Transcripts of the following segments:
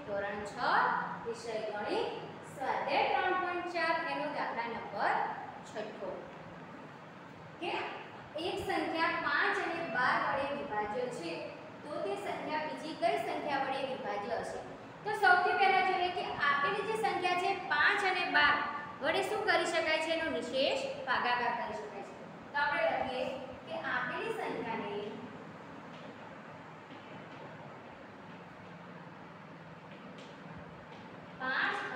ધોરણ 6 વિષય ગણિત સ્વાધ્યાય 3.4 એનો દાખલા નંબર 6 કે એક સંખ્યા 5 અને 12 વડે વિભાજ્ય છે તો તે સંખ્યા બીજી કઈ સંખ્યા વડે વિભાજ્ય હશે? તો સૌથી પહેલા જોઈએ કે આપેલી જે સંખ્યા છે 5 અને 12 વડે શું કરી શકાય છે? એનો નિશેષ ભાગાકાર કરી શકાય છે. તો આપણે લખીએ કે આપેલી સંખ્યાને 5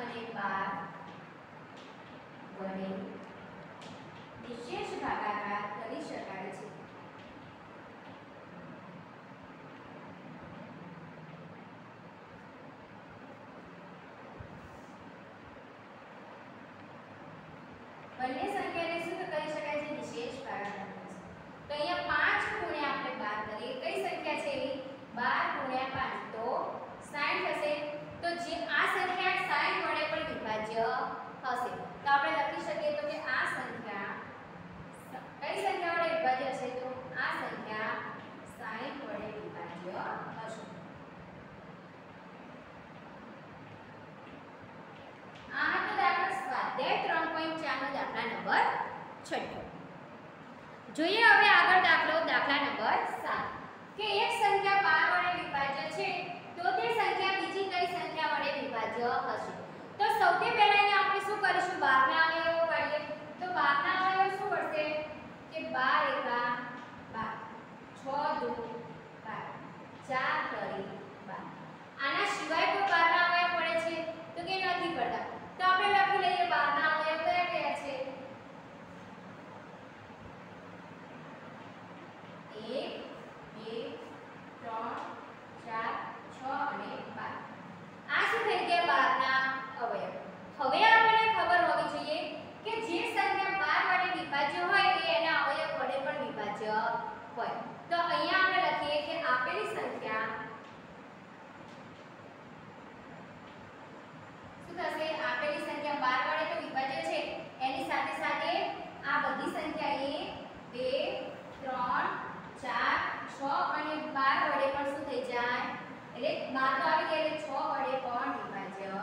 અને 12 વડે નિશેષ ભાગાકાર કરી શકાય છે. બંને સંખ્યાને શું કરી શકાય છે? નિશેષ ભાગાકાર. તો અહીંયા 5 ગુણ્યા આપણે 12 કરીએ. કઈ સંખ્યા છે એવી? 12 ગુણ્યા 5 તો 60 થશે. તો જે આ સંખ્યા 60 વડે પણ વિભાજ્ય હશે. તો આપણે લખી શકીએ તો કે આ સંખ્યા કઈ સંખ્યા વડે વિભાજ્ય હશે? તો આ સંખ્યા 60 વડે વિભાજ્ય હશે. આ હતો દાખલા સ્વાધ્યાય 3.4 નો દાખલા નંબર 6. જોઈએ હવે આગળ દાખલા નંબર 7 કે એક સંખ્યા 12 વડે વિભાજ્ય છે તો તે સંખ્યા બીજી કઈ સંખ્યા વડે વિભાજ્ય હશે? તો સૌથી પહેલા અહીંયા આપણે શું કરીશું? 12 ના અવયવો કાઢીએ. તો 12 ના અવયવો શું પડશે? કે 12 એકા 12, 6 દુ 12, 4 તરી 12. આના સિવાય કોઈ 12 ના અવયવ પડે છે? તો કે નથી પડતા. તો આપણે લખી લઈએ 12 ના અવયવ કયા કયા છે? 1 2 3 4 6 અને 12. આ શું થઈ ગયા? 12 ના અવયવ. હવે આપણને ખબર હોવી જોઈએ કે જે સંખ્યા 12 વડે વિભાજ્ય હોય એ એના અવયવ વડે પણ વિભાજ્ય હોય. તો અહીંયા આપણે લખીએ કે આપેલી સંખ્યા શું થશે? આપેલી સંખ્યા 12 વડે તો વિભાજ્ય છે એની સાથે સાથે આ બધી સંખ્યા 1 2 3 4 6 અને 12 વડે પણ શું થઈ જાય? એટલે 12 તો આવી ગયા એટલે 6 વડે પણ વિભાજ્ય.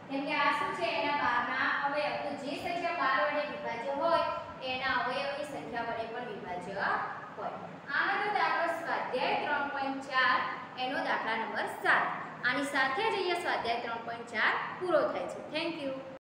કેમ કે આ શું છે? એના 12 ના અવયવ. તો જે સંખ્યા 12 વડે વિભાજ્ય હોય એના અવયવની સંખ્યા વડે પણ વિભાજ્ય હોય. આ હતો દાખલો સ્વાધ્યાય 3.4 એનો દાખલા નંબર 7. આની સાથે જ અહીંયા સ્વાધ્યાય 3.4 પૂરો થાય છે. Thank you.